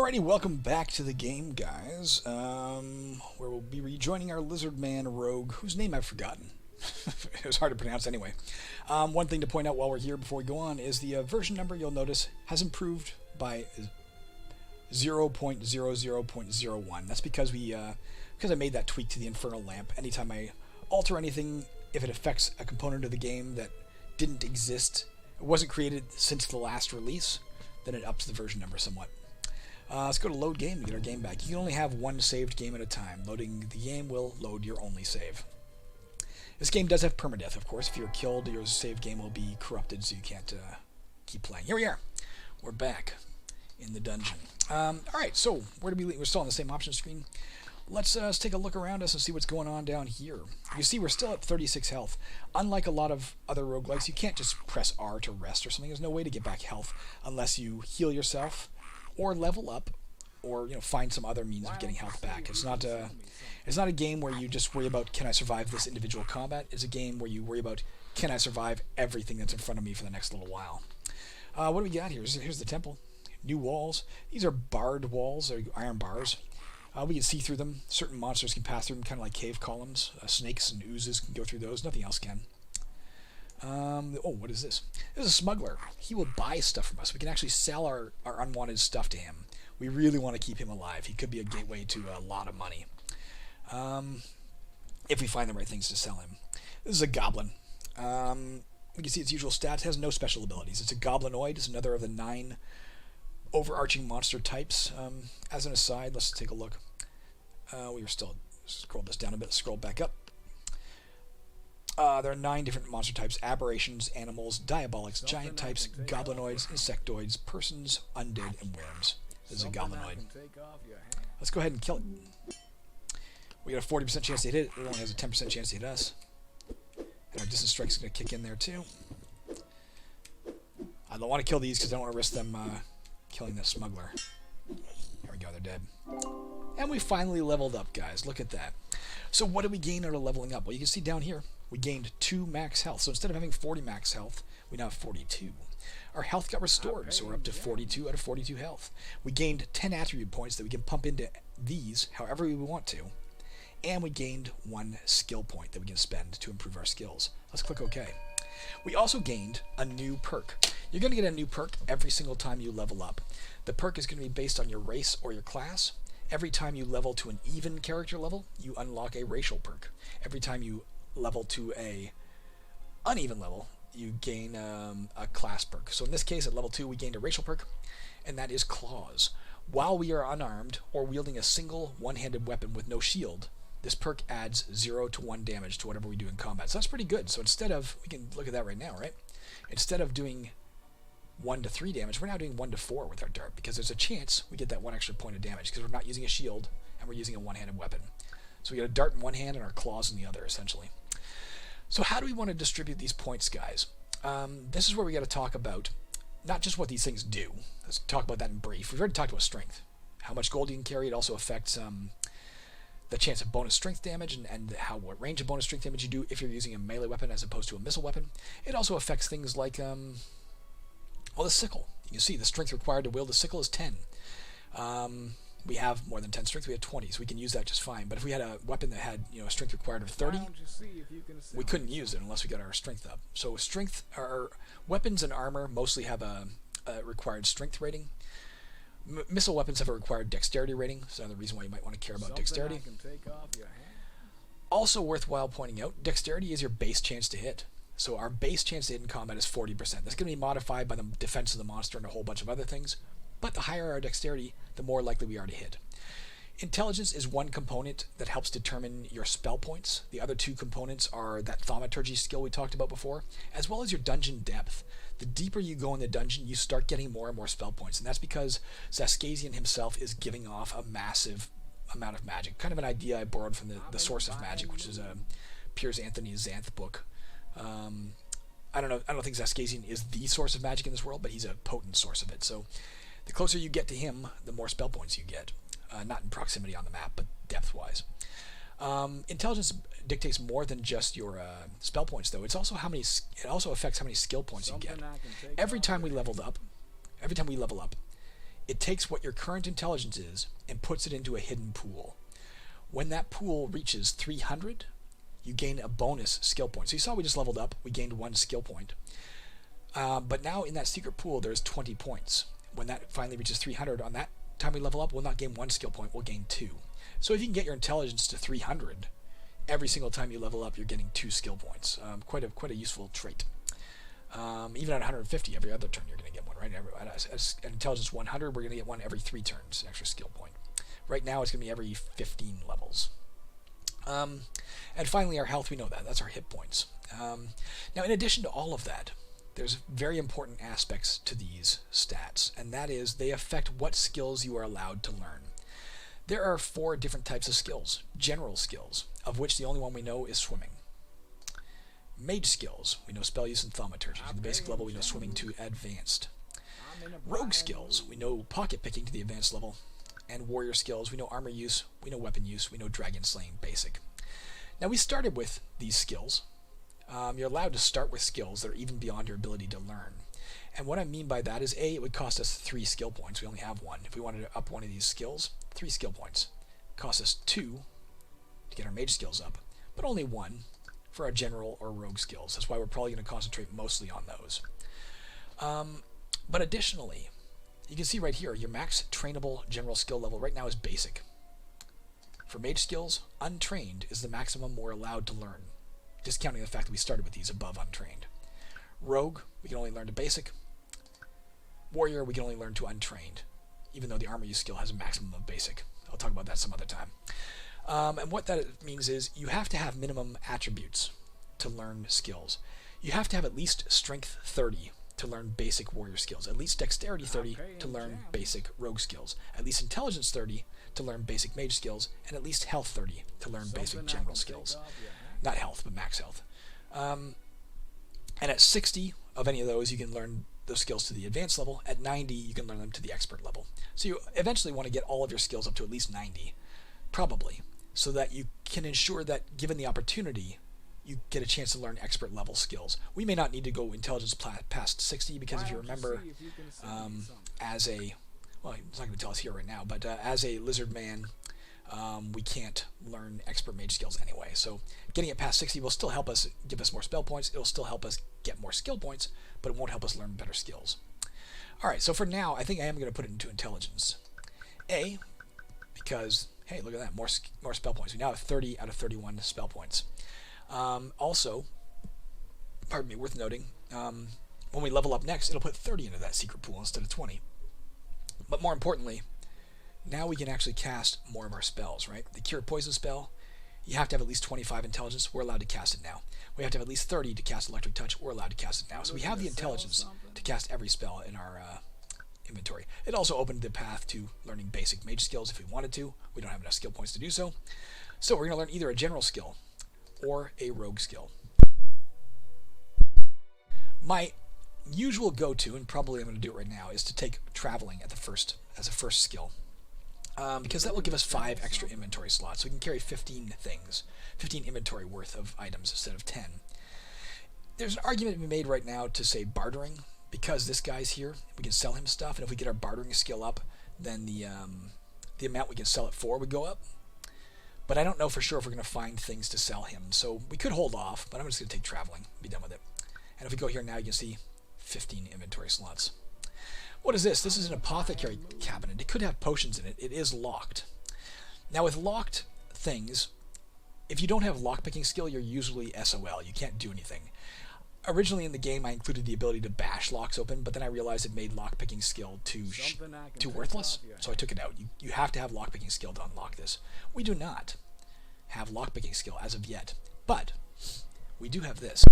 Alrighty, welcome back to the game, guys, where we'll be rejoining our lizard man rogue, whose name I've forgotten. It was hard to pronounce anyway. One thing to point out while we're here before we go on is the version number, you'll notice, has improved by 0.00.01. That's because because I made that tweak to the infernal lamp. Anytime I alter anything, if it affects a component of the game that didn't exist, it wasn't created since the last release, then it ups the version number somewhat. Let's go to load game to get our game back. You can only have one saved game at a time. Loading the game will load your only save. This game does have permadeath, of course. If you're killed, your save game will be corrupted, so you can't keep playing. Here we are. We're back in the dungeon. Alright, so where do we leave? We're still on the same option screen. Let's take a look around us and see what's going on down here. You see we're still at 36 health. Unlike a lot of other roguelikes, you can't just press R to rest or something. There's no way to get back health unless you heal yourself or level up, or find some other means of getting health back. It's not a game where you just worry about, can I survive this individual combat? It's a game where you worry about, can I survive everything that's in front of me for the next little while? What do we got here? Here's the temple. New walls. These are barred walls, or iron bars. We can see through them. Certain monsters can pass through them, kind of like cave columns. Snakes and oozes can go through those. Nothing else can. What is this? This is a smuggler. He will buy stuff from us. We can actually sell our unwanted stuff to him. We really want to keep him alive. He could be a gateway to a lot of money. If we find the right things to sell him. This is a goblin. We can see its usual stats. It has no special abilities. It's a goblinoid. It's another of the 9 overarching monster types. As an aside, let's take a look. We were still... Scroll this down a bit. Scroll back up. There are 9 different monster types: aberrations, animals, diabolics, giant types, goblinoids, insectoids, persons, undead, and worms. This is a goblinoid. Let's go ahead and kill it. We got a 40% chance to hit it. It only has a 10% chance to hit us. And our distance strike is going to kick in there too. I don't want to kill these because I don't want to risk them killing the smuggler. There we go, they're dead. And we finally leveled up, guys. Look at that. So what did we gain out of leveling up? Well, you can see down here, we gained 2 max health. So instead of having 40 max health, we now have 42. Our health got restored, so we're up to 42 out of 42 health. We gained 10 attribute points that we can pump into these however we want to. And we gained 1 skill point that we can spend to improve our skills. Let's click OK. We also gained a new perk. You're going to get a new perk every single time you level up. The perk is going to be based on your race or your class. Every time you level to an even character level, you unlock a racial perk. Every time you level to a uneven level, you gain a class perk. So in this case, at level 2, we gained a racial perk, and that is Claws. While we are unarmed or wielding a single one-handed weapon with no shield, this perk adds 0 to 1 damage to whatever we do in combat. So that's pretty good. So instead of, we can look at that right now, right? Instead of doing 1 to 3 damage, we're now doing 1 to 4 with our dart, because there's a chance we get that 1 extra point of damage because we're not using a shield and we're using a one-handed weapon. So we get a dart in one hand and our claws in the other, essentially. So how do we want to distribute these points, guys? This is where we got to talk about not just what these things do. Let's talk about that in brief. We've already talked about strength. How much gold you can carry. It also affects the chance of bonus strength damage and what range of bonus strength damage you do if you're using a melee weapon as opposed to a missile weapon. It also affects things like the sickle. You can see the strength required to wield the sickle is 10. We have more than 10 strength. We have 20, so we can use that just fine. But if we had a weapon that had a strength required of 30, we couldn't use it unless we got our strength up. So strength, our weapons and armor mostly have a required strength rating. Missile weapons have a required dexterity rating, so another reason why you might want to care about dexterity. Also worthwhile pointing out, dexterity is your base chance to hit. So our base chance to hit in combat is 40%. That's going to be modified by the defense of the monster and a whole bunch of other things. But the higher our dexterity, the more likely we are to hit. Intelligence is one component that helps determine your spell points. The other 2 components are that thaumaturgy skill we talked about before, as well as your dungeon depth. The deeper you go in the dungeon, you start getting more and more spell points, and that's because Xaskazien himself is giving off a massive amount of magic. Kind of an idea I borrowed from the Source of Magic, which is Piers Anthony Xanth book. I don't think Xaskazien is the source of magic in this world, but he's a potent source of it. So the closer you get to him, the more spell points you get. Not in proximity on the map, but depth-wise. Intelligence dictates more than just your spell points, though. It also affects how many skill points you get. Every time we level up, it takes what your current intelligence is and puts it into a hidden pool. When that pool reaches 300, you gain a bonus skill point. So you saw we just leveled up. We gained 1 skill point. But now in that secret pool, there's 20 points. When that finally reaches 300, on that time we level up, we'll not gain 1 skill point, we'll gain 2. So if you can get your intelligence to 300, every single time you level up, you're getting 2 skill points. Quite a useful trait. Even at 150, every other turn you're going to get one, right? At intelligence 100, we're going to get one every 3 turns, extra skill point. Right now, it's going to be every 15 levels. And finally, our health, we know that. That's our hit points. Now, in addition to all of that, there's very important aspects to these stats, and that is they affect what skills you are allowed to learn. There are 4 different types of skills, general skills, of which the only one we know is swimming. Mage skills, we know spell use and thaumaturgy. To the basic level, we know swimming to advanced. Rogue skills, we know pocket picking to the advanced level. And warrior skills, we know armor use, we know weapon use, we know dragon slaying basic. Now we started with these skills. You're allowed to start with skills that are even beyond your ability to learn. And what I mean by that is, A, it would cost us 3 skill points. We only have 1. If we wanted to up one of these skills, 3 skill points. It costs us 2 to get our mage skills up, but only 1 for our general or rogue skills. That's why we're probably going to concentrate mostly on those. But additionally, you can see right here, your max trainable general skill level right now is basic. For mage skills, untrained is the maximum we're allowed to learn, discounting the fact that we started with these above untrained. Rogue, we can only learn to basic. Warrior, we can only learn to untrained, even though the armor use skill has a maximum of basic. I'll talk about that some other time. And what that means is you have to have minimum attributes to learn skills. You have to have at least strength 30 to learn basic warrior skills, at least dexterity 30 to learn basic rogue skills, at least intelligence 30 to learn basic mage skills, and at least health 30 to learn basic general skills. Not health, but max health. And at 60 of any of those, you can learn those skills to the advanced level. At 90, you can learn them to the expert level. So you eventually want to get all of your skills up to at least 90, probably, so that you can ensure that, given the opportunity, you get a chance to learn expert level skills. We may not need to go intelligence past 60, because if you remember, as a, well, it's not going to tell us here right now, but as a lizard man, we can't learn expert mage skills anyway. So getting it past 60 will still help us, give us more spell points. It'll still help us get more skill points, but it won't help us learn better skills. All right, so for now, I think I am going to put it into intelligence. A, because, hey, look at that, more spell points. We now have 30 out of 31 spell points. Also, pardon me, worth noting, when we level up next, it'll put 30 into that secret pool instead of 20. But more importantly, now we can actually cast more of our spells, right? The Cure Poison spell, you have to have at least 25 intelligence. We're allowed to cast it now. We have to have at least 30 to cast Electric Touch. We're allowed to cast it now. So we have the intelligence to cast every spell in our inventory. It also opened the path to learning basic mage skills if we wanted to. We don't have enough skill points to do so. So we're going to learn either a general skill or a rogue skill. My usual go-to, and probably I'm going to do it right now, is to take traveling as a first skill. Because that will give us 5 extra inventory slots. So we can carry 15 things, 15 inventory worth of items instead of 10. There's an argument to be made right now to say bartering, because this guy's here, we can sell him stuff, and if we get our bartering skill up, then the amount we can sell it for would go up. But I don't know for sure if we're going to find things to sell him, so we could hold off, but I'm just going to take traveling, be done with it. And if we go here now, you can see 15 inventory slots. What is this? This is an apothecary cabinet. It could have potions in it. It is locked. Now with locked things, if you don't have lockpicking skill, you're usually SOL. You can't do anything. Originally in the game, I included the ability to bash locks open, but then I realized it made lockpicking skill too worthless, so I took it out. You have to have lockpicking skill to unlock this. We do not have lockpicking skill as of yet, but we do have this.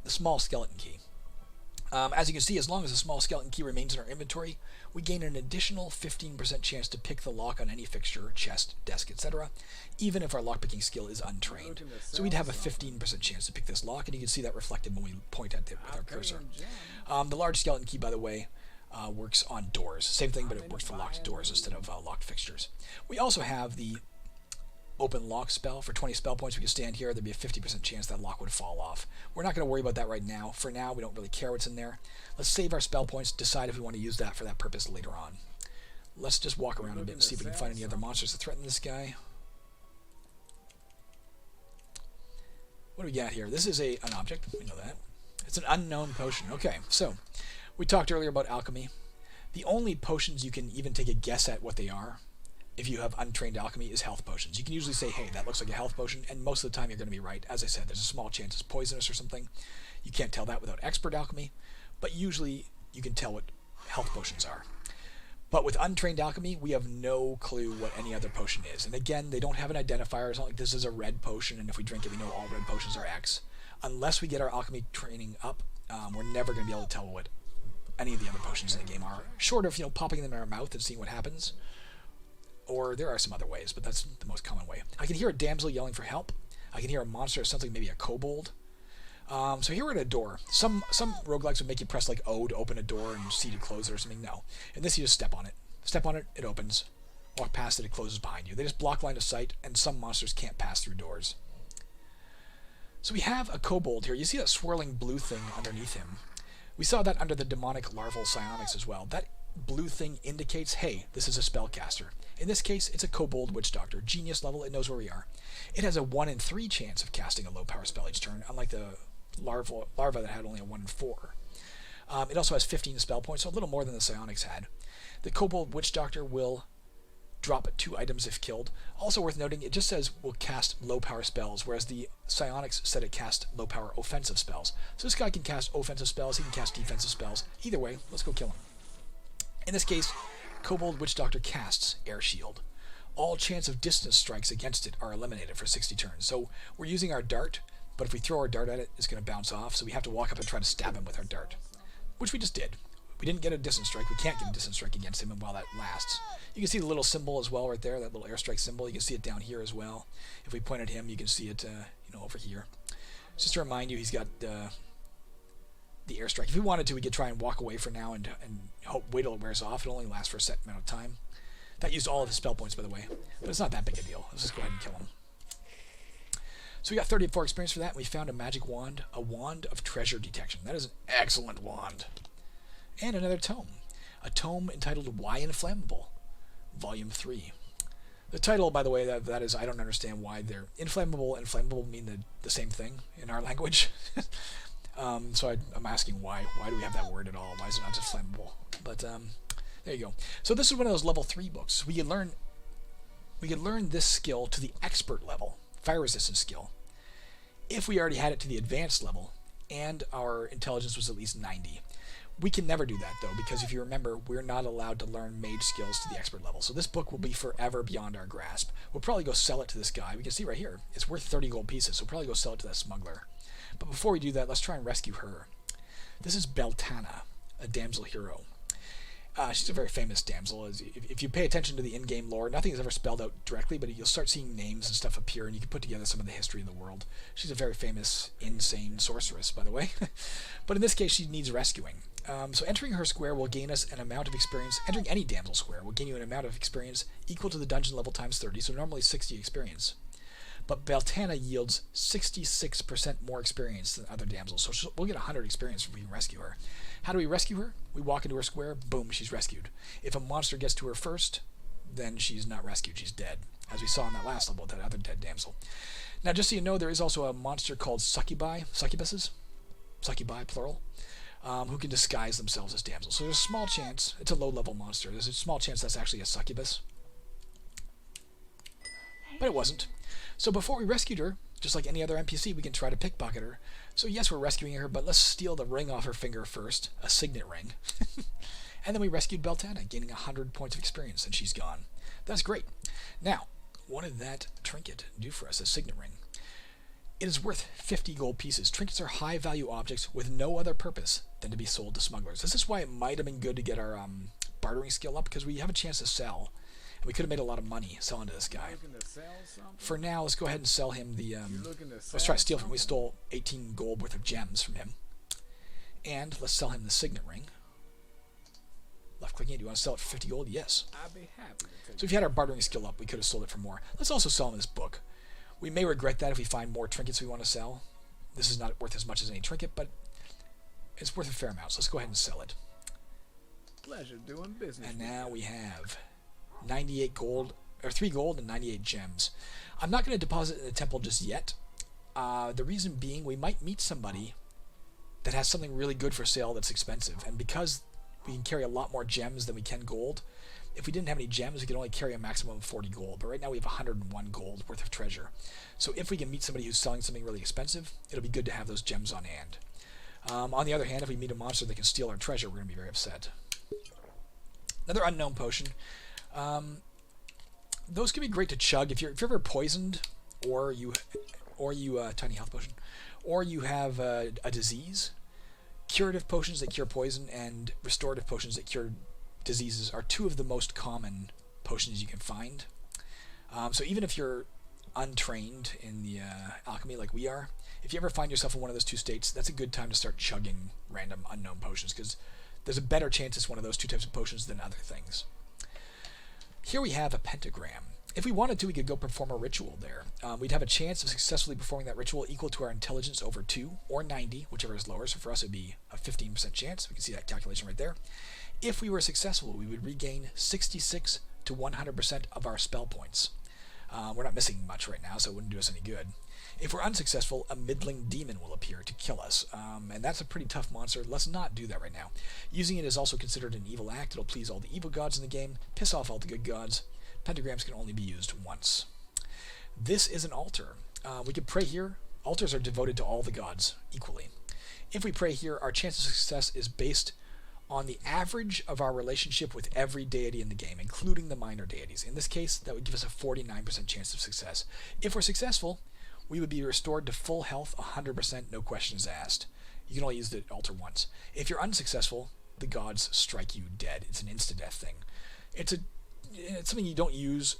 The small skeleton key. As you can see, as long as a small skeleton key remains in our inventory, we gain an additional 15% chance to pick the lock on any fixture, chest, desk, etc., even if our lockpicking skill is untrained. So we'd have a 15% chance to pick this lock, and you can see that reflected when we point at it with our cursor. The large skeleton key, by the way, works on doors. Same thing, but it works for locked doors instead of locked fixtures. We also have open lock spell. For 20 spell points, we could stand here. There'd be a 50% chance that lock would fall off. We're not going to worry about that right now. For now, we don't really care what's in there. Let's save our spell points, decide if we want to use that for that purpose later on. Let's just walk around a bit and see if we can find any other monsters to threaten this guy. What do we got here? This is an object. We know that. It's an unknown potion. Okay, so we talked earlier about alchemy. The only potions you can even take a guess at what they are, if you have untrained alchemy, is health potions. You can usually say, hey, that looks like a health potion, and most of the time you're going to be right. As I said, there's a small chance it's poisonous or something. You can't tell that without expert alchemy, but usually you can tell what health potions are. But with untrained alchemy, we have no clue what any other potion is. And again, they don't have an identifier. It's not like this is a red potion, and if we drink it, we know all red potions are X. Unless we get our alchemy training up, we're never going to be able to tell what any of the other potions in the game are. Short of, popping them in our mouth and seeing what happens. Or there are some other ways, but that's the most common way. I can hear a damsel yelling for help. I can hear a monster, something maybe a kobold. So here we're at a door. Some roguelikes would make you press like O to open a door and C to close it or something. No. In this, you just step on it. Step on it, it opens. Walk past it, it closes behind you. They just block line of sight, and some monsters can't pass through doors. So we have a kobold here. You see that swirling blue thing underneath him. We saw that under the demonic larval psionics as well. That blue thing indicates, hey, this is a spellcaster. In this case, it's a kobold witch doctor. Genius level, it knows where we are. It has a 1 in 3 chance of casting a low power spell each turn, unlike the larva that had only a 1 in 4. It also has 15 spell points, so a little more than the psionics had. The kobold witch doctor will drop 2 items if killed. Also worth noting, it just says will cast low power spells, whereas the psionics said it cast low power offensive spells. So this guy can cast offensive spells, he can cast defensive spells. Either way, let's go kill him. In this case, kobold witch doctor casts air shield. All chance of distance strikes against it are eliminated for 60 turns. So we're using our dart, but if we throw our dart at it, it's going to bounce off, so we have to walk up and try to stab him with our dart, which we just did. We didn't get a distance strike. We can't get a distance strike against him, and while that lasts. You can see the little symbol as well right there, that little airstrike symbol. You can see it down here as well. If we point at him, you can see it over here. Just to remind you, he's got the airstrike. If we wanted to, we could try and walk away for now and wait till it wears off. It only lasts for a set amount of time. That used all of his spell points, by the way. But it's not that big a deal. Let's just go ahead and kill him. So we got 34 experience for that, and we found a magic wand, a wand of treasure detection. That is an excellent wand. And another tome. A tome entitled Why Inflammable? Volume 3. The title, by the way, that is, I don't understand why they're inflammable and flammable mean the same thing in our language. So I'm asking why. Why do we have that word at all? Why is it not just flammable? But there you go. So this is one of those level 3 books. We could learn this skill to the expert level, fire resistance skill, if we already had it to the advanced level and our intelligence was at least 90. We can never do that, though, because if you remember, we're not allowed to learn mage skills to the expert level. So this book will be forever beyond our grasp. We'll probably go sell it to this guy. We can see right here, it's worth 30 gold pieces, so we'll probably go sell it to that smuggler. But before we do that, let's try and rescue her. This is Beltana, a damsel hero. She's a very famous damsel. If you pay attention to the in-game lore, nothing is ever spelled out directly, but you'll start seeing names and stuff appear, and you can put together some of the history of the world. She's a very famous, insane sorceress, by the way. But in this case, she needs rescuing. So entering her square will gain us an amount of experience. Entering any damsel square will gain you an amount of experience equal to the dungeon level times 30, so normally 60 experience. But Beltana yields 66% more experience than other damsels, so we'll get 100 experience if we can rescue her. How do we rescue her? We walk into her square, boom, she's rescued. If a monster gets to her first, then she's not rescued, she's dead, as we saw in that last level with that other dead damsel. Now, just so you know, there is also a monster called succubuses, succubi plural, who can disguise themselves as damsels. So there's a small chance, it's a low-level monster, there's a small chance that's actually a succubus. But it wasn't. So before we rescued her, just like any other NPC, we can try to pickpocket her. So yes, we're rescuing her, but let's steal the ring off her finger first, a signet ring. And then we rescued Beltana, gaining 100 points of experience, and she's gone. That's great. Now, what did that trinket do for us, a signet ring? It is worth 50 gold pieces. Trinkets are high-value objects with no other purpose than to be sold to smugglers. This is why it might have been good to get our bartering skill up, because we have a chance to sell. And we could have made a lot of money selling to this guy. For now, let's go ahead and sell him the... let's try to steal from him. We stole 18 gold worth of gems from him. And let's sell him the signet ring. Left clicking it. Do you want to sell it for 50 gold? Yes. I'd be happy to take So if you had our bartering skill up, we could have sold it for more. Let's also sell him this book. We may regret that if we find more trinkets we want to sell. This is not worth as much as any trinket, but it's worth a fair amount. So let's go ahead and sell it. pleasure doing business. And now we have 98 gold, or 3 gold and 98 gems. I'm not going to deposit in the temple just yet. The reason being, we might meet somebody that has something really good for sale that's expensive. And because we can carry a lot more gems than we can gold, if we didn't have any gems, we could only carry a maximum of 40 gold. But right now we have 101 gold worth of treasure. So if we can meet somebody who's selling something really expensive, it'll be good to have those gems on hand. On the other hand, if we meet a monster that can steal our treasure, we're going to be very upset. Another unknown potion. Those can be great to chug if you're ever poisoned, or you tiny health potion, or you have a disease. Curative potions that cure poison and restorative potions that cure diseases are 2 of the most common potions you can find. So even if you're untrained in the alchemy like we are, if you ever find yourself in one of those 2 states, that's a good time to start chugging random unknown potions, because there's a better chance it's one of those 2 types of potions than other things. Here we have a pentagram. If we wanted to, we could go perform a ritual there. We'd have a chance of successfully performing that ritual equal to our intelligence over 2, or 90, whichever is lower. So for us, it would be a 15% chance. We can see that calculation right there. If we were successful, we would regain 66 to 100% of our spell points. We're not missing much right now, so it wouldn't do us any good. If we're unsuccessful, a middling demon will appear to kill us, and that's a pretty tough monster. Let's not do that right now. Using it is also considered an evil act. It'll please all the evil gods in the game, piss off all the good gods. Pentagrams can only be used once. This is an altar. We could pray here. Altars are devoted to all the gods equally. If we pray here, our chance of success is based on the average of our relationship with every deity in the game, including the minor deities. In this case, that would give us a 49% chance of success. If we're successful, we would be restored to full health 100%, no questions asked. You can only use the altar once. If you're unsuccessful, the gods strike you dead. It's an insta-death thing. It's something you don't use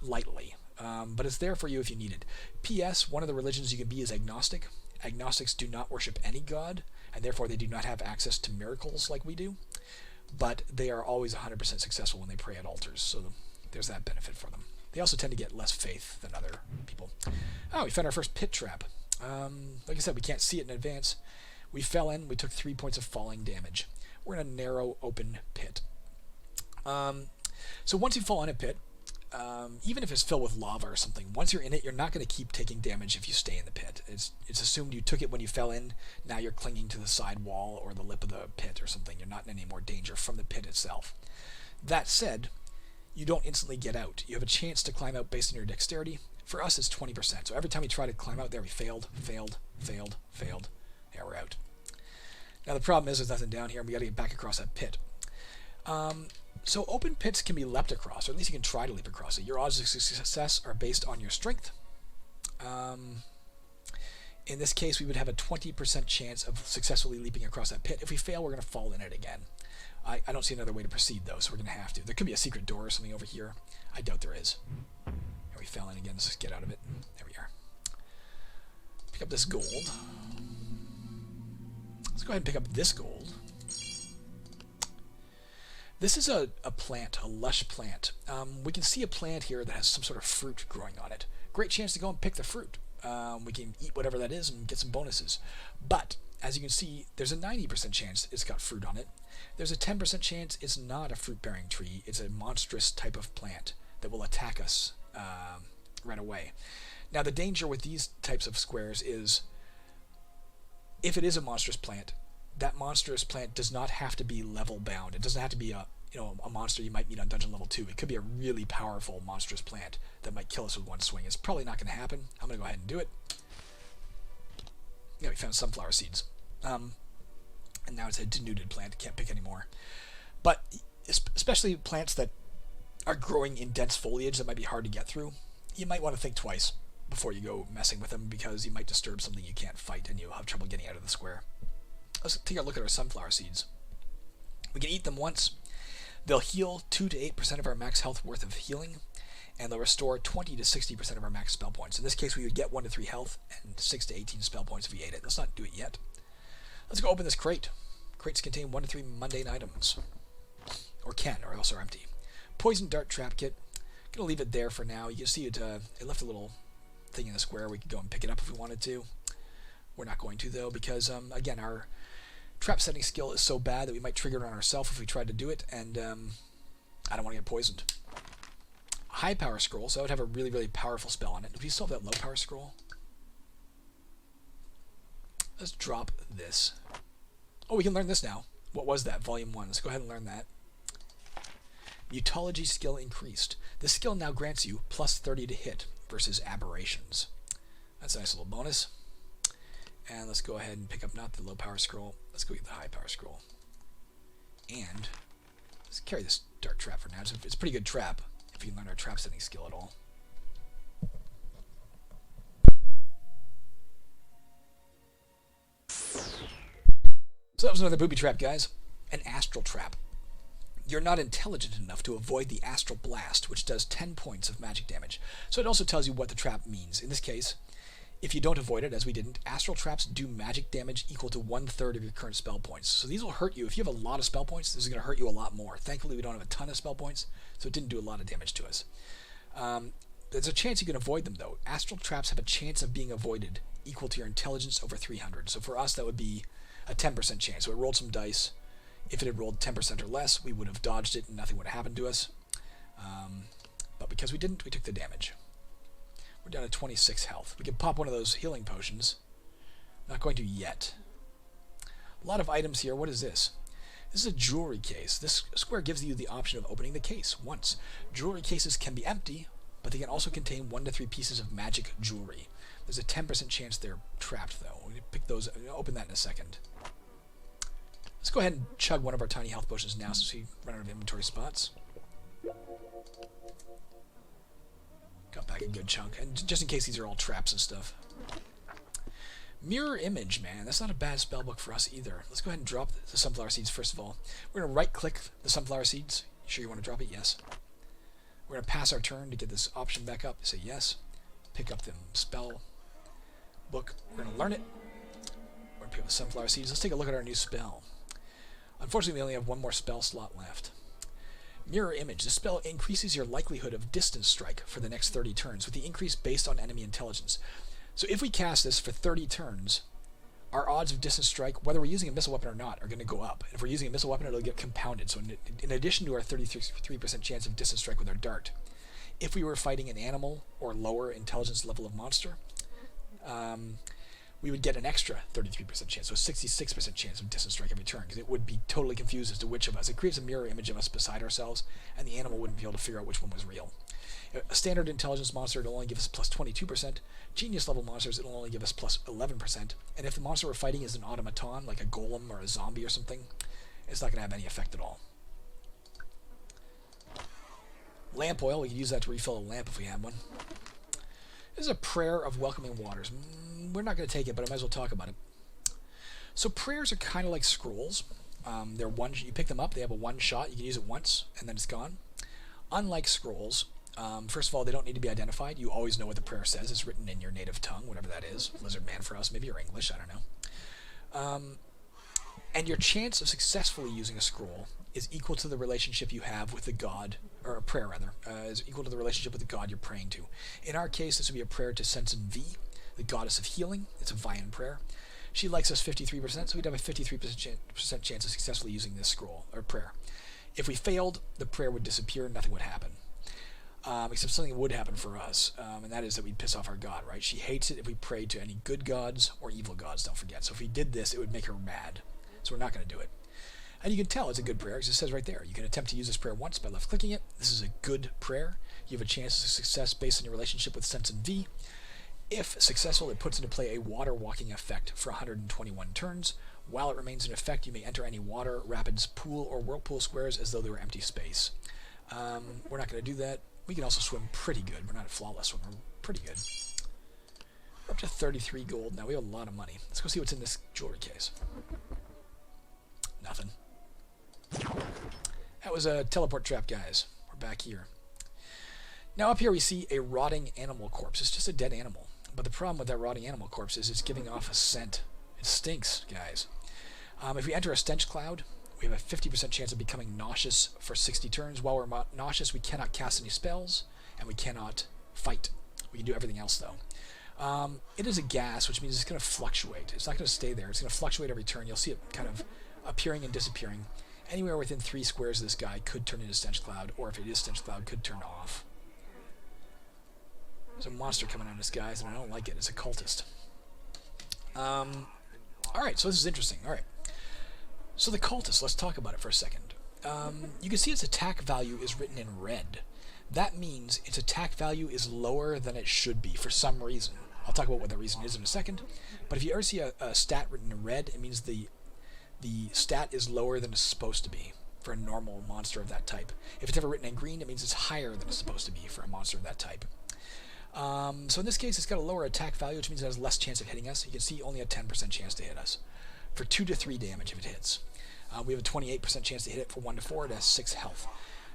lightly, but it's there for you if you need it. P.S. One of the religions you can be is agnostic. Agnostics do not worship any god, and therefore they do not have access to miracles like we do, but they are always 100% successful when they pray at altars, so there's that benefit for them. They also tend to get less faith than other people. Oh, we found our first pit trap. Like I said, we can't see it in advance. We fell in, we took 3 points of falling damage. We're in a narrow, open pit. So once you fall in a pit, even if it's filled with lava or something, once you're in it, you're not going to keep taking damage if you stay in the pit. It's assumed you took it when you fell in, now you're clinging to the side wall or the lip of the pit or something. You're not in any more danger from the pit itself. That said, you don't instantly get out. You have a chance to climb out based on your dexterity. For us, it's 20%. So every time we try to climb out there, we failed. Yeah, we're out. Now the problem is there's nothing down here, and we got to get back across that pit. So open pits can be leapt across, or at least you can try to leap across it. Your odds of success are based on your strength. In this case, we would have a 20% chance of successfully leaping across that pit. If we fail, we're going to fall in it again. I don't see another way to proceed, though, so we're going to have to. There could be a secret door or something over here. I doubt there is. Here we fell in again. Let's just get out of it. There we are. Pick up this gold. Let's go ahead and pick up this gold. This is a plant, a lush plant. We can see a plant here that has some sort of fruit growing on it. Great chance to go and pick the fruit. We can eat whatever that is and get some bonuses. But, as you can see, there's a 90% chance it's got fruit on it. There's a 10% chance it's not a fruit-bearing tree. It's a monstrous type of plant that will attack us right away. Now, the danger with these types of squares is, if it is a monstrous plant, that monstrous plant does not have to be level bound. It doesn't have to be a monster you might meet on dungeon level 2. It could be a really powerful monstrous plant that might kill us with one swing. It's probably not going to happen. I'm going to go ahead and do it. Yeah, we found sunflower seeds. And now it's a denuded plant. Can't pick anymore. But especially plants that are growing in dense foliage that might be hard to get through, you might want to think twice before you go messing with them, because you might disturb something you can't fight and you'll have trouble getting out of the square. Let's take a look at our sunflower seeds. We can eat them once. They'll heal 2 to 8% of our max health worth of healing, and they'll restore 20 to 60% of our max spell points. In this case, we would get 1 to 3 health and 6 to 18 spell points if we ate it. Let's not do it yet. Let's go open this crate. Crates contain 1 to 3 mundane items. or can, or else are empty. Poison dart trap kit. Gonna leave it there for now. You can see it. It left a little thing in the square. We could go and pick it up if we wanted to. We're not going to though, because again, our trap setting skill is so bad that we might trigger it on ourselves if we tried to do it, and I don't want to get poisoned. High power scroll, so I would have a really, really powerful spell on it. If we still have that low power scroll, let's drop this. Oh, we can learn this now. What was that? Volume 1. Let's go ahead and learn that. Mutology skill increased. This skill now grants you plus 30 to hit versus aberrations. That's a nice little bonus. And let's go ahead and pick up not the low power scroll. Let's go get the high power scroll. And let's carry this dart trap for now. It's a pretty good trap if you can learn our trap setting skill at all. So that was another booby trap, guys. An astral trap. You're not intelligent enough to avoid the astral blast, which does 10 points of magic damage. So it also tells you what the trap means. In this case, if you don't avoid it, as we didn't, astral traps do magic damage equal to 1/3 of your current spell points. So these will hurt you. If you have a lot of spell points, this is going to hurt you a lot more. Thankfully, we don't have a ton of spell points, so it didn't do a lot of damage to us. There's a chance you can avoid them, though. Astral traps have a chance of being avoided equal to your intelligence over 300. So for us, that would be a 10% chance. So it rolled some dice. If it had rolled 10% or less, we would have dodged it and nothing would have happened to us. But because we didn't, we took the damage. We're down to 26 health. We can pop one of those healing potions. Not going to yet. A lot of items here. What is this? This is a jewelry case. This square gives you the option of opening the case once. Jewelry cases can be empty, but they can also contain 1 to 3 pieces of magic jewelry. There's a 10% chance they're trapped, though. We're going to pick those. I'm going to open that in a second. Let's go ahead and chug one of our tiny health potions now since we run out of inventory spots. Got back a good chunk. And just in case these are all traps and stuff. Mirror image, man. That's not a bad spellbook for us either. Let's go ahead and drop the sunflower seeds first of all. We're going to right-click the sunflower seeds. You sure you want to drop it? Yes. We're going to pass our turn to get this option back up. Say yes. Pick up the spell book. We're going to learn it. We're going to pick up the sunflower seeds. Let's take a look at our new spell. Unfortunately, we only have one more spell slot left. Mirror image. This spell increases your likelihood of distance strike for the next 30 turns, with the increase based on enemy intelligence. So if we cast this for 30 turns, our odds of distance strike, whether we're using a missile weapon or not, are going to go up. And if we're using a missile weapon, it'll get compounded. So in addition to our 33% chance of distance strike with our dart, if we were fighting an animal or lower intelligence level of monster, we would get an extra 33% chance, so a 66% chance of distance strike every turn, because it would be totally confused as to which of us. It creates a mirror image of us beside ourselves, and the animal wouldn't be able to figure out which one was real. A standard intelligence monster, it'll only give us plus 22%. Genius level monsters, it'll only give us plus 11%. And if the monster we're fighting is an automaton, like a golem or a zombie or something, it's not going to have any effect at all. Lamp oil, we could use that to refill a lamp if we have one. This is a prayer of welcoming waters. We're not going to take it, but I might as well talk about it. So prayers are kind of like scrolls. They're one. You pick them up, they have a one shot. You can use it once, and then it's gone. Unlike scrolls, first of all, they don't need to be identified. You always know what the prayer says. It's written in your native tongue, whatever that is. Lizard man for us, maybe you're English, I don't know. And your chance of successfully using a scroll is equal to the relationship you have with the god, or a prayer rather, is equal to the relationship with the god you're praying to. In our case, this would be a prayer to Sensen V, the goddess of healing. It's a Vian prayer. She likes us 53%, so we'd have a 53% chance of successfully using this scroll, or prayer. If we failed, the prayer would disappear, nothing would happen. Except something would happen for us, and that is that we'd piss off our god, right? She hates it if we prayed to any good gods or evil gods, don't forget. So if we did this, it would make her mad. So we're not going to do it. And you can tell it's a good prayer, because it says right there, you can attempt to use this prayer once by left-clicking it. This is a good prayer. You have a chance of success based on your relationship with Sensen V. If successful, it puts into play a water walking effect for 121 turns. While it remains in effect, you may enter any water, rapids, pool, or whirlpool squares as though they were empty space. We're not going to do that. We can also swim pretty good. We're not a flawless swimmer. We're pretty good. We're up to 33 gold now. We have a lot of money. Let's go see what's in this jewelry case. Nothing. That was a teleport trap, guys. We're back here. Now up here we see a rotting animal corpse. It's just a dead animal. But the problem with that rotting animal corpse is it's giving off a scent. It stinks, guys. If we enter a stench cloud, We have a 50% chance of becoming nauseous for 60 turns. While we're nauseous, we cannot cast any spells, and we cannot fight. We can do everything else, though. It is a gas, which means it's going to fluctuate. It's not going to stay there. It's going to fluctuate every turn. You'll see it kind of appearing and disappearing. Anywhere within 3 squares of this guy could turn into Stench Cloud, or if it is Stench Cloud, could turn off. There's a monster coming on us, guys, and I don't like it. It's a cultist. Alright, so this is interesting. Alright. So the cultist, let's talk about it for a second. You can see its attack value is written in red. That means its attack value is lower than it should be for some reason. I'll talk about what the reason is in a second. But if you ever see a stat written in red, it means the stat is lower than it's supposed to be for a normal monster of that type. If it's ever written in green, it means it's higher than it's supposed to be for a monster of that type. So in this case, it's got a lower attack value, which means it has less chance of hitting us. You can see only a 10% chance to hit us for 2 to 3 damage if it hits. We have a 28% chance to hit it for 1 to 4. It has 6 health.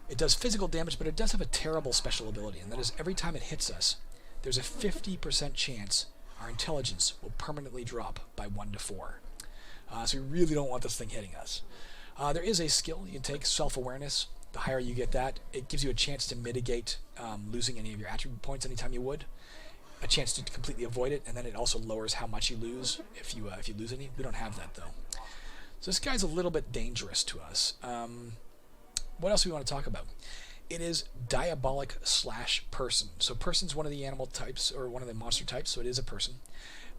It does physical damage, but it does have a terrible special ability, and that is every time it hits us, there's a 50% chance our intelligence will permanently drop by 1 to 4. So we really don't want this thing hitting us. There is a skill you can take, self-awareness. The higher you get that, it gives you a chance to mitigate losing any of your attribute points anytime you would. A chance to completely avoid it, and then it also lowers how much you lose if you lose any. We don't have that, though. So this guy's a little bit dangerous to us. What else do we want to talk about? It is diabolic / person. So person's one of the animal types, or one of the monster types, so it is a person.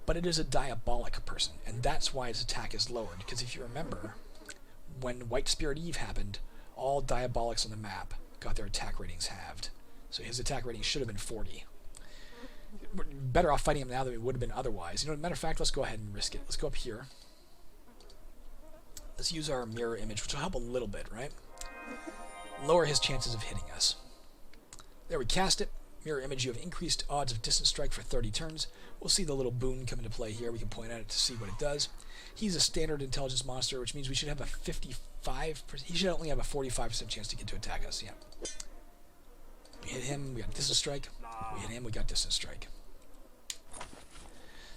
But it is a diabolic person, and that's why its attack is lowered. Because if you remember, when White Spirit Eve happened, all diabolics on the map got their attack ratings halved. So his attack rating should have been 40. We're better off fighting him now than we would have been otherwise. You know, matter of fact, let's go ahead and risk it. Let's go up here. Let's use our mirror image, which will help a little bit, right? Lower his chances of hitting us. There, we cast it. Mirror image, you have increased odds of distance strike for 30 turns. We'll see the little boon come into play here. We can point at it to see what it does. He's a standard intelligence monster, which means we should have a 55%. He should only have a 45% chance to get to attack us. Yeah. We hit him, we got distance strike. We hit him, we got distance strike.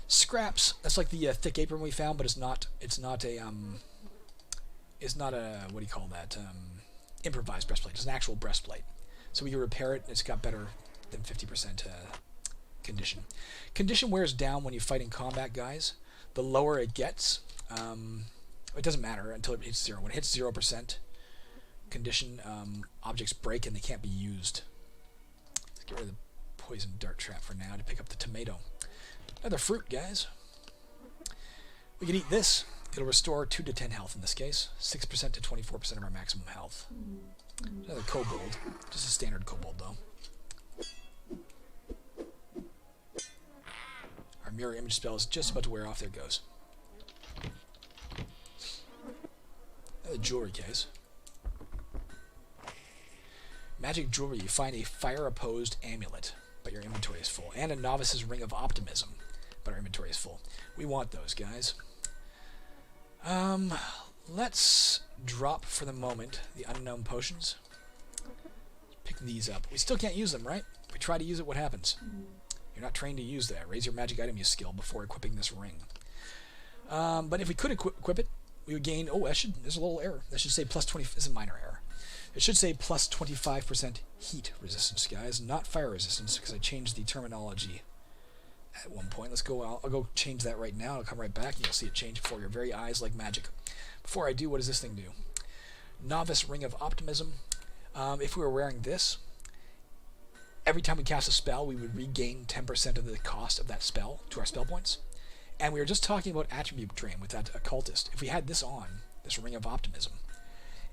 Scraps. That's like the thick apron we found, but it's not a what do you call that? Improvised breastplate. It's an actual breastplate. So we can repair it, and it's got better than 50% condition. Condition wears down when you fight in combat, guys. The lower it gets, it doesn't matter until it hits 0. When it hits 0%, condition objects break and they can't be used. Let's get rid of the poison dart trap for now to pick up the tomato. Another fruit, guys. We can eat this. It'll restore 2 to 10 health in this case. 6% to 24% of our maximum health. Another kobold. Just a standard kobold, though. Our mirror image spell is just about to wear off. There it goes. Another jewelry case. Magic jewelry. You find a fire-opposed amulet, but your inventory is full. And a novice's ring of optimism, but our inventory is full. We want those, guys. Let's drop for the moment the unknown potions. Pick these up. We still can't use them, right? If we try to use it, what happens? You're not trained to use that. Raise your magic item use skill before equipping this ring. But if we could equip it, we would gain... Oh, there's a little error. That should say plus 20... This is a minor error. It should say plus 25% heat resistance, guys, not fire resistance, because I changed the terminology at one point. Let's go. I'll go change that right now. I'll come right back, and you'll see it change before your very eyes like magic. Before I do, what does this thing do? Novice Ring of Optimism. If we were wearing this, every time we cast a spell, we would regain 10% of the cost of that spell to our spell points. And we were just talking about attribute drain with that occultist. If we had this on, this Ring of Optimism,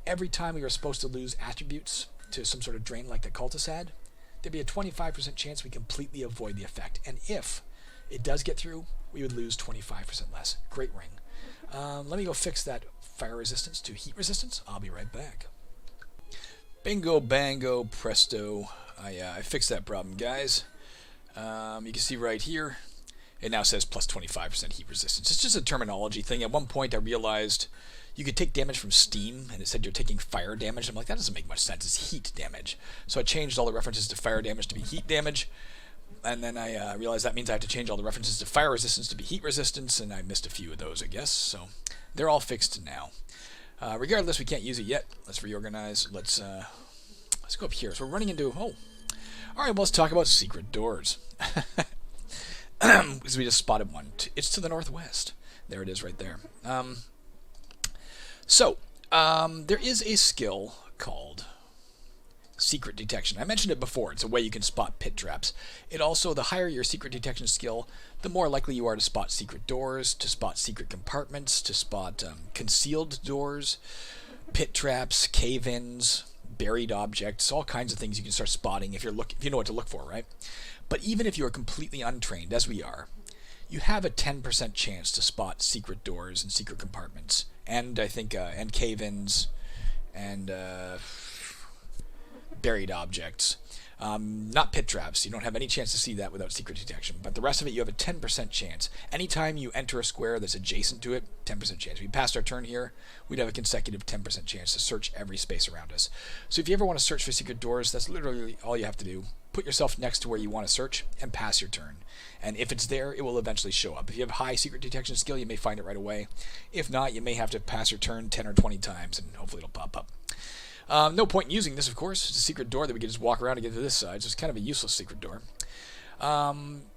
every time we were supposed to lose attributes to some sort of drain like the cultist had, there'd be a 25% chance we completely avoid the effect. And if it does get through, we would lose 25% less. Great ring. Let me go fix that fire resistance to heat resistance. I'll be right back. Bingo, bango, presto. I fixed that problem, guys. You can see right here, it now says plus 25% heat resistance. It's just a terminology thing. At one point, I realized you could take damage from steam, and it said you're taking fire damage. I'm like, that doesn't make much sense. It's heat damage. So I changed all the references to fire damage to be heat damage, and then I realized that means I have to change all the references to fire resistance to be heat resistance, and I missed a few of those, I guess. So they're all fixed now. Regardless, we can't use it yet. Let's reorganize. Let's go up here. So we're running into... Oh. All right, well, let's talk about secret doors. Because we just spotted one. It's to the northwest. There it is right there. There is a skill called secret detection. I mentioned it before. It's a way you can spot pit traps. It also, the higher your secret detection skill, the more likely you are to spot secret doors, to spot secret compartments, to spot concealed doors, pit traps, cave-ins, buried objects, all kinds of things you can start spotting if you know what to look for, right? But even if you are completely untrained, as we are, you have a 10% chance to spot secret doors and secret compartments, and I think and cave-ins and buried objects. Not pit traps. You don't have any chance to see that without secret detection. But the rest of it, you have a 10% chance. Anytime you enter a square that's adjacent to it, 10% chance. If we passed our turn here, we'd have a consecutive 10% chance to search every space around us. So if you ever want to search for secret doors, that's literally all you have to do. Put yourself next to where you want to search and pass your turn. And if it's there, it will eventually show up. If you have high secret detection skill, you may find it right away. If not, you may have to pass your turn 10 or 20 times, and hopefully it'll pop up. No point in using this, of course. It's a secret door that we can just walk around and get to this side, so it's kind of a useless secret door.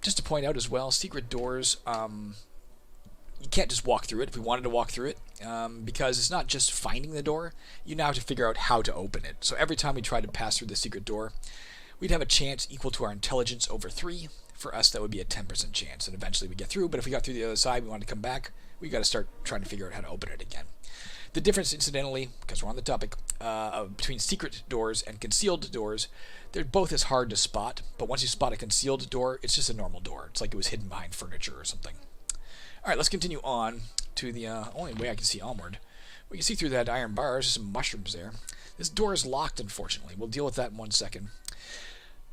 Just to point out as well, secret doors, you can't just walk through it if we wanted to walk through it, because it's not just finding the door. You now have to figure out how to open it. So every time we try to pass through the secret door, we'd have a chance equal to our intelligence over 3. For us, that would be a 10% chance, and eventually we get through. But if we got through the other side, we want to come back, we got to start trying to figure out how to open it again. The difference, incidentally, because we're on the topic, between secret doors and concealed doors, they're both as hard to spot, but once you spot a concealed door, it's just a normal door. It's like it was hidden behind furniture or something. Alright, let's continue on to the only way I can see onward. We can see through that iron bar, there's some mushrooms there. This door is locked, unfortunately. We'll deal with that in 1 second.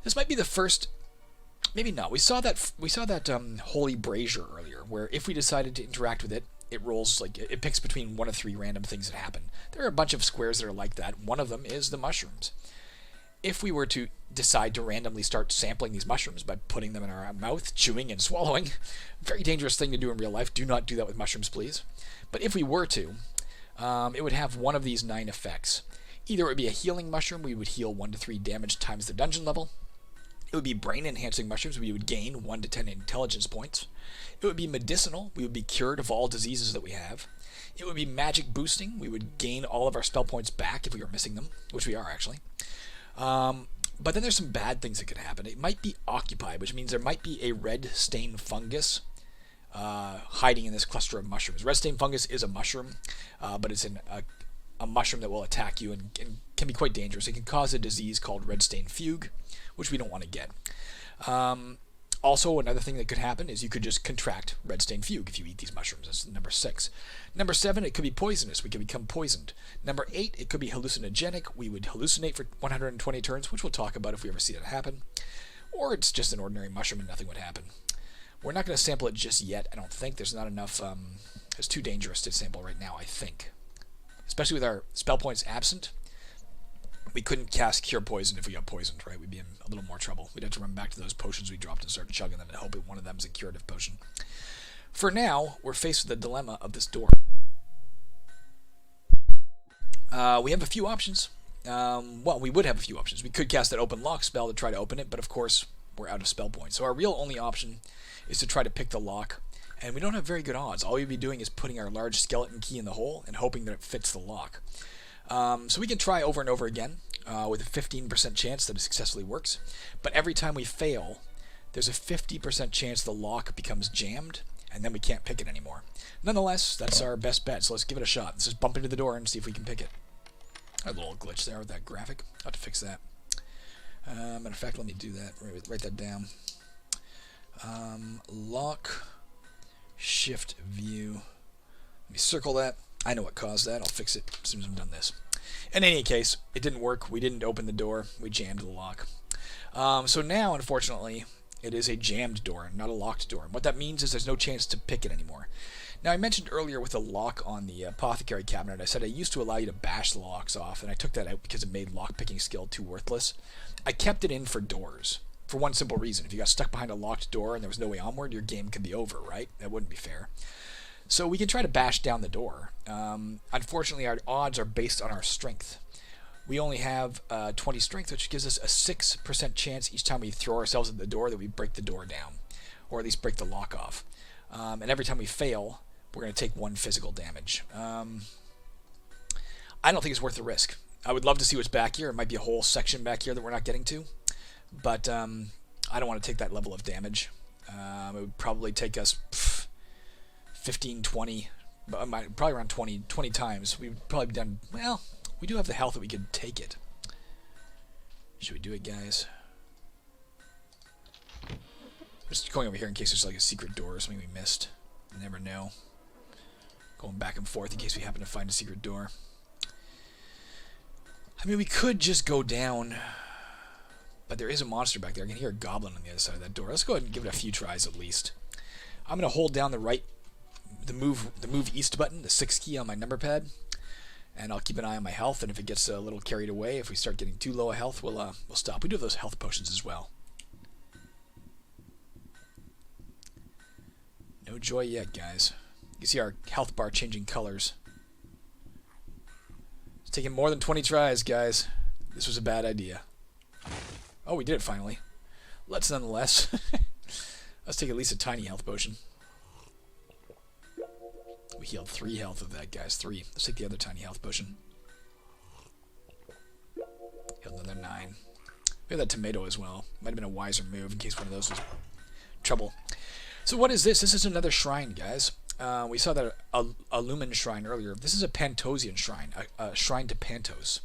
This might be the first... Maybe not. We saw that holy brazier earlier, where if we decided to interact with it, it rolls, like, it picks between 1 of 3 random things that happen. There are a bunch of squares that are like that. One of them is the mushrooms. If we were to decide to randomly start sampling these mushrooms by putting them in our mouth, chewing and swallowing, very dangerous thing to do in real life. Do not do that with mushrooms, please. But if we were to, it would have one of these 9 effects. Either it would be a healing mushroom, we would heal 1 to 3 damage times the dungeon level. It would be brain-enhancing mushrooms. We would gain 1 to 10 intelligence points. It would be medicinal. We would be cured of all diseases that we have. It would be magic boosting. We would gain all of our spell points back if we were missing them, which we are actually. But then there's some bad things that could happen. It might be occupied, which means there might be a red stain fungus hiding in this cluster of mushrooms. Red stain fungus is a mushroom, but it's a mushroom that will attack you and can be quite dangerous. It can cause a disease called red stain fugue, which we don't want to get. Also, another thing that could happen is you could just contract red stain fugue if you eat these mushrooms. That's number 6. Number 7, it could be poisonous. We could become poisoned. Number 8, it could be hallucinogenic. We would hallucinate for 120 turns, which we'll talk about if we ever see that happen. Or it's just an ordinary mushroom and nothing would happen. We're not going to sample it just yet, I don't think. There's not enough... it's too dangerous to sample right now, I think. Especially with our spell points absent. We couldn't cast Cure Poison if we got poisoned, right? We'd be in a little more trouble. We'd have to run back to those potions we dropped and start chugging them and hope one of them is a curative potion. For now, we're faced with the dilemma of this door. We have a few options. Well, we would have a few options. We could cast that open lock spell to try to open it, but of course, we're out of spell points. So our real only option is to try to pick the lock, and we don't have very good odds. All we'd be doing is putting our large skeleton key in the hole and hoping that it fits the lock. So we can try over and over again with a 15% chance that it successfully works. But every time we fail, there's a 50% chance the lock becomes jammed, and then we can't pick it anymore. Nonetheless, that's our best bet, so let's give it a shot. Let's just bump into the door and see if we can pick it. A little glitch there with that graphic. I'll have to fix that. Matter of fact, let me do that. Write that down. Lock, shift, view. Let me circle that. I know what caused that. I'll fix it as soon as I'm done this. In any case, it didn't work. We didn't open the door. We jammed the lock. So now, unfortunately, it is a jammed door, not a locked door. And what that means is there's no chance to pick it anymore. Now, I mentioned earlier with the lock on the apothecary cabinet, I said I used to allow you to bash the locks off, and I took that out because it made lock-picking skill too worthless. I kept it in for doors, for one simple reason. If you got stuck behind a locked door and there was no way onward, your game could be over, right? That wouldn't be fair. So we can try to bash down the door. Unfortunately, our odds are based on our strength. We only have 20 strength, which gives us a 6% chance each time we throw ourselves at the door that we break the door down, or at least break the lock off. And every time we fail, we're going to take 1 physical damage. I don't think it's worth the risk. I would love to see what's back here. It might be a whole section back here that we're not getting to, but I don't want to take that level of damage. It would probably take us 15, 20, probably around 20 times. We've probably done, well, we do have the health that we could take it. Should we do it, guys? Just going over here in case there's like a secret door or something we missed. You never know. Going back and forth in case we happen to find a secret door. I mean, we could just go down, but there is a monster back there. I can hear a goblin on the other side of that door. Let's go ahead and give it a few tries at least. I'm going to hold down the move east button, the 6 key on my number pad, and I'll keep an eye on my health. And if it gets a little carried away, if we start getting too low a health, we'll stop. We do have those health potions as well. No joy yet, guys. You can see our health bar changing colors. It's taking more than 20 tries, guys. This was a bad idea. Oh, we did it finally. Let's nonetheless. Let's take at least a tiny health potion. We healed 3 health of that, guys. 3. Let's take the other tiny health potion. Healed another 9. We have that tomato as well. Might have been a wiser move in case one of those was trouble. So what is this? This is another shrine, guys. We saw that a Lumen shrine earlier. This is a Pantosian shrine, a shrine to Pantos.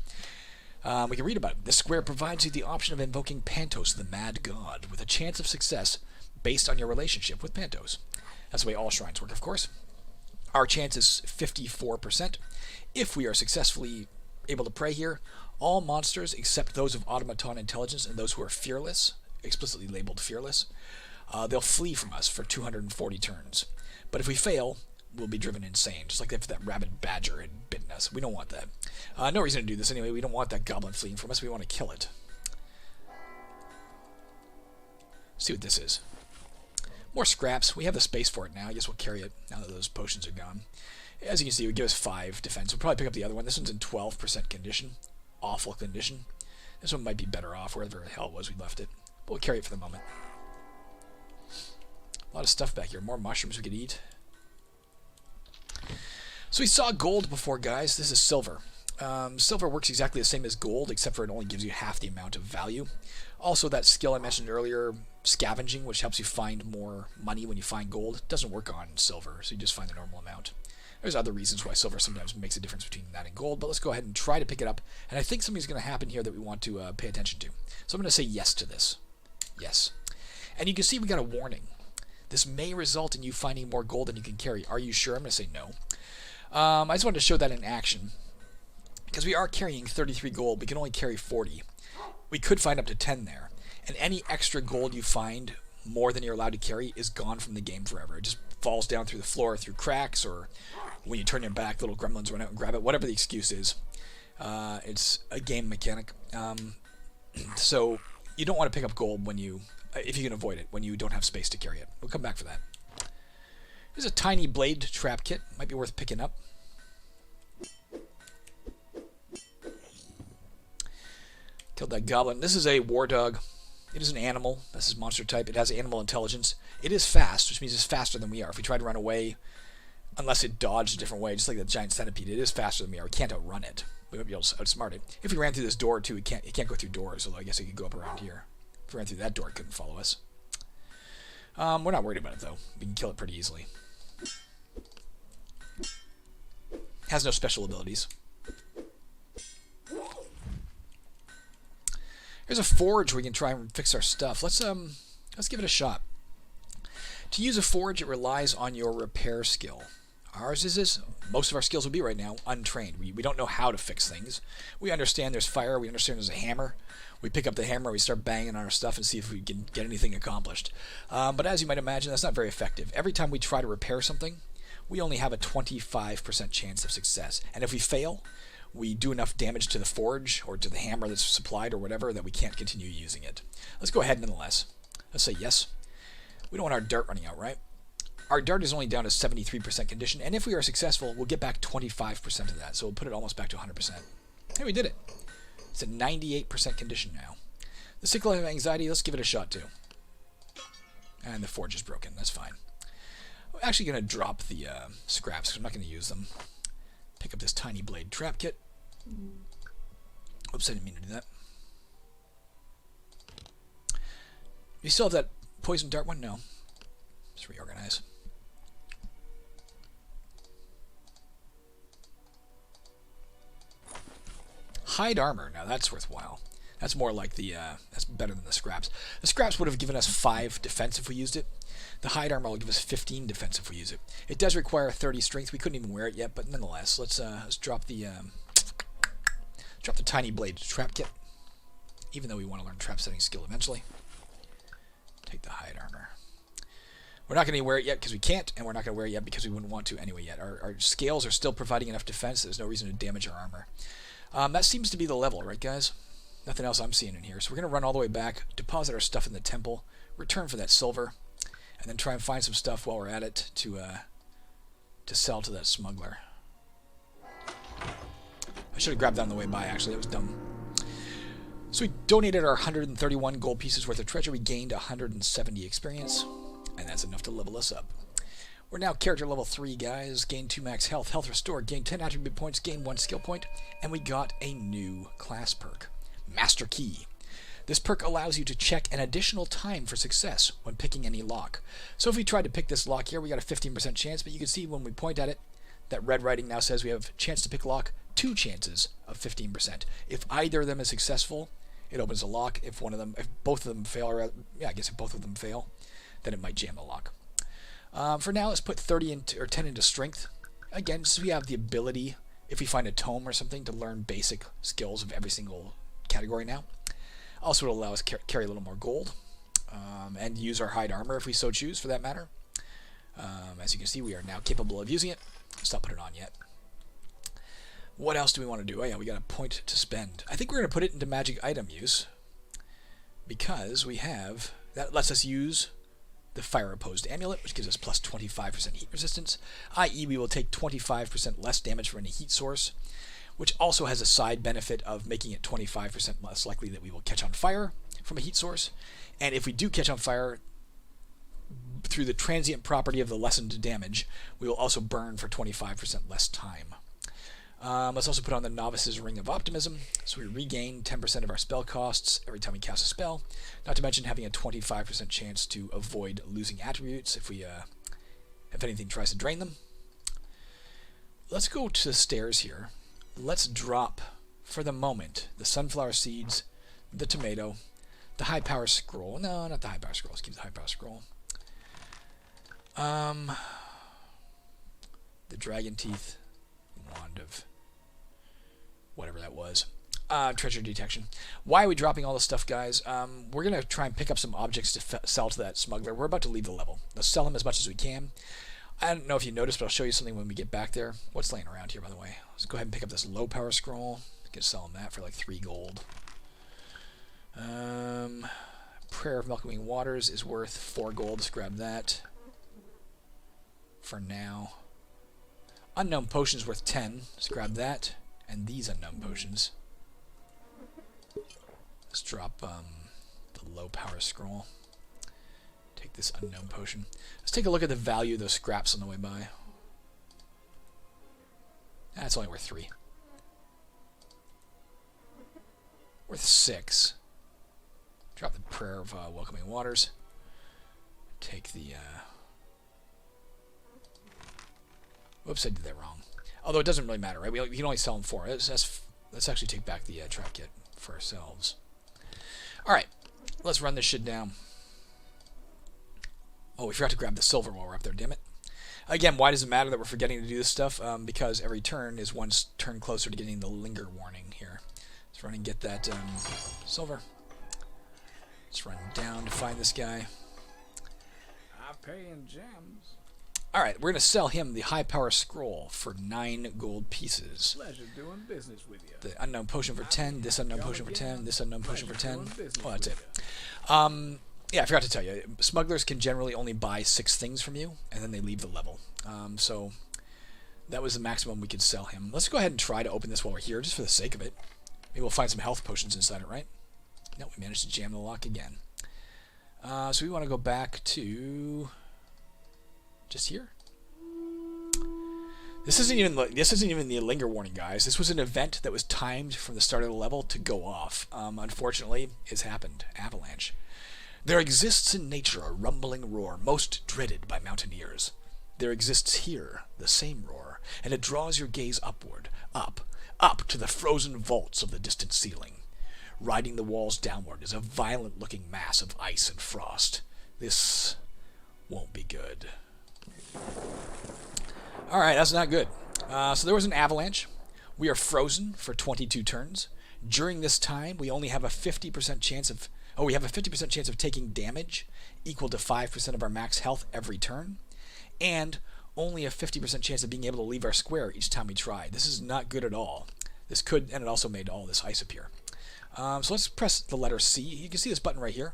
We can read about it. This square provides you the option of invoking Pantos, the mad god, with a chance of success based on your relationship with Pantos. That's the way all shrines work, of course. Our chance is 54%. If we are successfully able to pray here, all monsters except those of automaton intelligence and those who are fearless, explicitly labeled fearless, they'll flee from us for 240 turns. But if we fail, we'll be driven insane, just like if that rabid badger had bitten us. We don't want that. No reason to do this anyway. We don't want that goblin fleeing from us. We want to kill it. Let's see what this is. More scraps. We have the space for it now. I guess we'll carry it now that those potions are gone. As you can see, it would give us 5 defense. We'll probably pick up the other one. This one's in 12% condition. Awful condition. This one might be better off wherever the hell it was we left it. But we'll carry it for the moment. A lot of stuff back here. More mushrooms we could eat. So we saw gold before, guys. This is silver. Silver works exactly the same as gold, except for it only gives you half the amount of value. Also, that skill I mentioned earlier, scavenging, which helps you find more money when you find gold, doesn't work on silver, so you just find the normal amount. There's other reasons why silver sometimes makes a difference between that and gold, but let's go ahead and try to pick it up. And I think something's going to happen here that we want to pay attention to. So I'm going to say yes to this. Yes. And you can see we got a warning. This may result in you finding more gold than you can carry. Are you sure? I'm going to say no. I just wanted to show that in action. Because we are carrying 33 gold, we can only carry 40. We could find up to 10 there. And any extra gold you find more than you're allowed to carry is gone from the game forever. It just falls down through the floor, through cracks, or when you turn your back, little gremlins run out and grab it. Whatever the excuse is. It's a game mechanic. So you don't want to pick up gold when you, if you can avoid it, when you don't have space to carry it. We'll come back for that. There's a tiny blade trap kit. Might be worth picking up. Killed that goblin. This is a war dog. It is an animal. This is monster type. It has animal intelligence. It is fast, which means it's faster than we are. If we try to run away, unless it dodged a different way, just like the giant centipede, it is faster than we are. We can't outrun it. We might be able to outsmart it. If we ran through this door too, it can't go through doors, although I guess it could go up around here. If we ran through that door, it couldn't follow us. We're not worried about it, though. We can kill it pretty easily. Has no special abilities. Here's a forge where we can try and fix our stuff. Let's give it a shot. To use a forge, it relies on your repair skill. Ours is most of our skills would be right now untrained. We don't know how to fix things. We understand there's fire. We understand there's a hammer. We pick up the hammer. We start banging on our stuff and see if we can get anything accomplished. But as you might imagine, that's not very effective. Every time we try to repair something, we only have a 25% chance of success. And if we fail, we do enough damage to the forge or to the hammer that's supplied or whatever that we can't continue using it. Let's go ahead nonetheless. Let's say yes. We don't want our dirt running out, right? our dart is only down to 73% condition, and if we are successful, we'll get back 25% of that, so we'll put it almost back to 100%. Hey, we did it. It's at 98% condition now. The sickle of anxiety, let's give it a shot too. And the forge is broken, that's fine. I'm actually going to drop the scraps, because I'm not going to use them. Pick up this tiny blade trap kit. Oops, I didn't mean to do that. You still have that poison dart one? No. Let's reorganize. Hide armor. Now that's worthwhile. That's more like the, that's better than the scraps. The scraps would have given us 5 defense if we used it. The hide armor will give us 15 defense if we use it. It does require 30 strength. We couldn't even wear it yet, but nonetheless, let's drop the tiny blade trap kit. Even though we want to learn trap setting skill eventually. Take the hide armor. We're not going to wear it yet because we can't, and we're not going to wear it yet because we wouldn't want to anyway yet. Our scales are still providing enough defense. There's no reason to damage our armor. That seems to be the level, right, guys? Nothing else I'm seeing in here. So we're going to run all the way back, deposit our stuff in the temple, return for that silver, and then try and find some stuff while we're at it to sell to that smuggler. I should have grabbed that on the way by, actually. That was dumb. So we donated our 131 gold pieces worth of treasure. We gained 170 experience, and that's enough to level us up. We're now character level 3, guys. Gain 2 max health, health restore, gain 10 attribute points, gain 1 skill point, and we got a new class perk, Master Key. This perk allows you to check an additional time for success when picking any lock. So if we tried to pick this lock here, we got a 15% chance, but you can see when we point at it, that red writing now says we have a chance to pick lock, 2 chances of 15%. If either of them is successful, it opens a lock. If both of them fail, or yeah, I guess if both of them fail, then it might jam the lock. For now, let's put 10 into strength. Again, so we have the ability, if we find a tome or something, to learn basic skills of every single category now. Also, it'll allow us to carry a little more gold, and use our hide armor if we so choose, for that matter. As you can see, we are now capable of using it. Let's not put it on yet. What else do we want to do? Oh yeah, we got a point to spend. I think we're going to put it into magic item use, because we have, that lets us use the fire opposed amulet, which gives us plus 25% heat resistance, i.e. we will take 25% less damage from any heat source, which also has a side benefit of making it 25% less likely that we will catch on fire from a heat source. And if we do catch on fire, through the transient property of the lessened damage, we will also burn for 25% less time. Let's also put on the Novice's Ring of Optimism, so we regain 10% of our spell costs every time we cast a spell, not to mention having a 25% chance to avoid losing attributes if anything tries to drain them. Let's go to the stairs here. Let's drop, for the moment, the sunflower seeds, the tomato, the high power scroll. No, not the high power scroll. Let's keep the high power scroll. The dragon teeth, wand of whatever that was. Treasure detection. Why are we dropping all this stuff, guys? We're going to try and pick up some objects to sell to that smuggler. We're about to leave the level. Let's sell him as much as we can. I don't know if you noticed, but I'll show you something when we get back there. What's laying around here, by the way? Let's go ahead and pick up this low power scroll. Get to sell him that for like 3 gold. Prayer of Welcoming Waters is worth 4 gold. Let's grab that for now. Unknown Potions worth 10. Let's grab that. And these unknown potions. Let's drop the low power scroll. Take this unknown potion. Let's take a look at the value of those scraps on the way by. That's only worth 3. Worth 6. Drop the Prayer of Welcoming Waters. Take the... Whoops, I did that wrong. Although it doesn't really matter, right? We can only sell them 4. Let's actually take back the trap kit for ourselves. Alright, let's run this shit down. Oh, we forgot to grab the silver while we're up there, damn it. Again, why does it matter that we're forgetting to do this stuff? Because every turn is one turn closer to getting the linger warning here. Let's run and get that silver. Let's run down to find this guy. I pay in gems. Alright, we're going to sell him the high power scroll for 9 gold pieces. Pleasure doing business with you. The unknown potion for 10, this unknown potion for 10, this unknown potion for 10. Oh, that's it. Yeah, I forgot to tell you. Smugglers can generally only buy 6 things from you, and then they leave the level. So that was the maximum we could sell him. Let's go ahead and try to open this while we're here, just for the sake of it. Maybe we'll find some health potions inside it, right? No, we managed to jam the lock again. So we want to go back to just here. This isn't even the linger warning, guys. This was an event that was timed from the start of the level to go off. Unfortunately, it's happened. Avalanche. There exists in nature a rumbling roar most dreaded by mountaineers. There exists here the same roar, and it draws your gaze upward, up to the frozen vaults of the distant ceiling. Riding the walls downward is a violent-looking mass of ice and frost. This won't be good. Alright, that's not good. So there was an avalanche. We are frozen for 22 turns. During this time, we only have a 50% chance of... Oh, we have a 50% chance of taking damage, equal to 5% of our max health every turn. And only a 50% chance of being able to leave our square each time we try. This is not good at all. This could... And it also made all this ice appear. So let's press the letter C. You can see this button right here.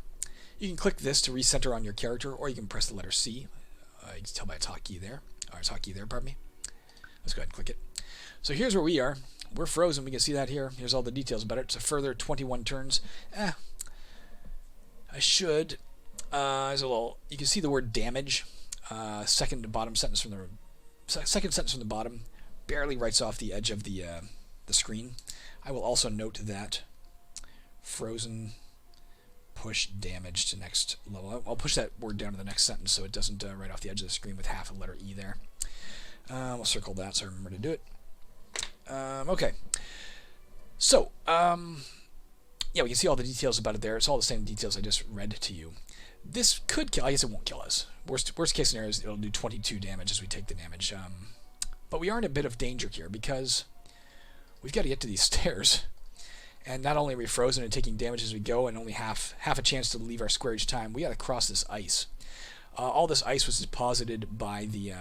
You can click this to recenter on your character, or you can press the letter C. You can tell by its hotkey there. Or its hotkey there, pardon me. Let's go ahead and click it. So here's where we are. We're frozen. We can see that here. Here's all the details about it. It's a further 21 turns. I should... there's a little... You can see the word damage. Second sentence from the bottom. Barely writes off the edge of the screen. I will also note that frozen push damage to next level. I'll push that word down to the next sentence so it doesn't write off the edge of the screen with half a letter E there. We'll circle that so I remember to do it. Okay. So, yeah, we can see all the details about it there. It's all the same details I just read to you. This could kill... I guess it won't kill us. Worst case scenario is it'll do 22 damage as we take the damage. But we are in a bit of danger here because we've got to get to these stairs. And not only are we frozen and taking damage as we go, and only half a chance to leave our square each time, we got to cross this ice. All this ice was deposited by the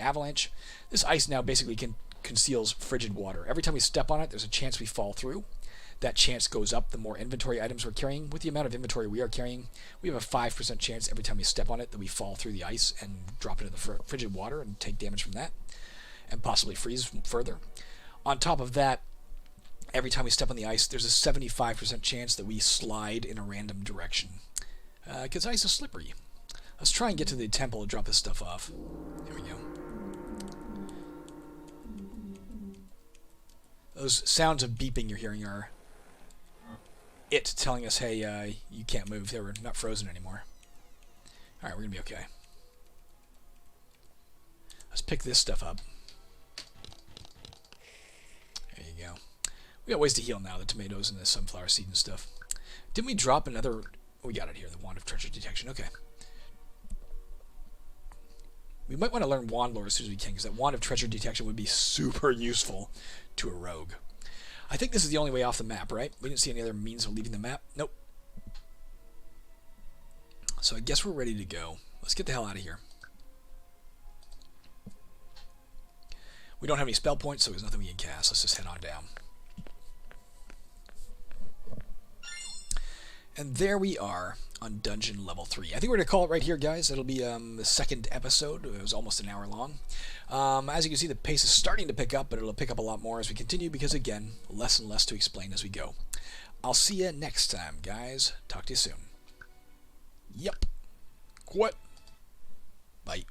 avalanche. This ice now basically conceals frigid water. Every time we step on it, there's a chance we fall through. That chance goes up the more inventory items we're carrying. With the amount of inventory we are carrying, we have a 5% chance every time we step on it that we fall through the ice and drop into the frigid water and take damage from that, and possibly freeze further. On top of that, every time we step on the ice, there's a 75% chance that we slide in a random direction. Because ice is slippery. Let's try and get to the temple and drop this stuff off. There we go. Those sounds of beeping you're hearing are it telling us, hey, you can't move. We're not frozen anymore. Alright, we're going to be okay. Let's pick this stuff up. There you go. We got ways to heal now, the tomatoes and the sunflower seed and stuff. Didn't we drop another... Oh, we got it here, the Wand of Treasure Detection. Okay. We might want to learn Wand Lore as soon as we can, because that Wand of Treasure Detection would be super useful to a rogue. I think this is the only way off the map, right? We didn't see any other means of leaving the map. Nope. So I guess we're ready to go. Let's get the hell out of here. We don't have any spell points, so there's nothing we can cast. Let's just head on down. And there we are on dungeon level 3. I think we're going to call it right here, guys. It'll be the second episode. It was almost an hour long. As you can see, the pace is starting to pick up, but it'll pick up a lot more as we continue because, again, less and less to explain as we go. I'll see you next time, guys. Talk to you soon. Yep. What? Bye.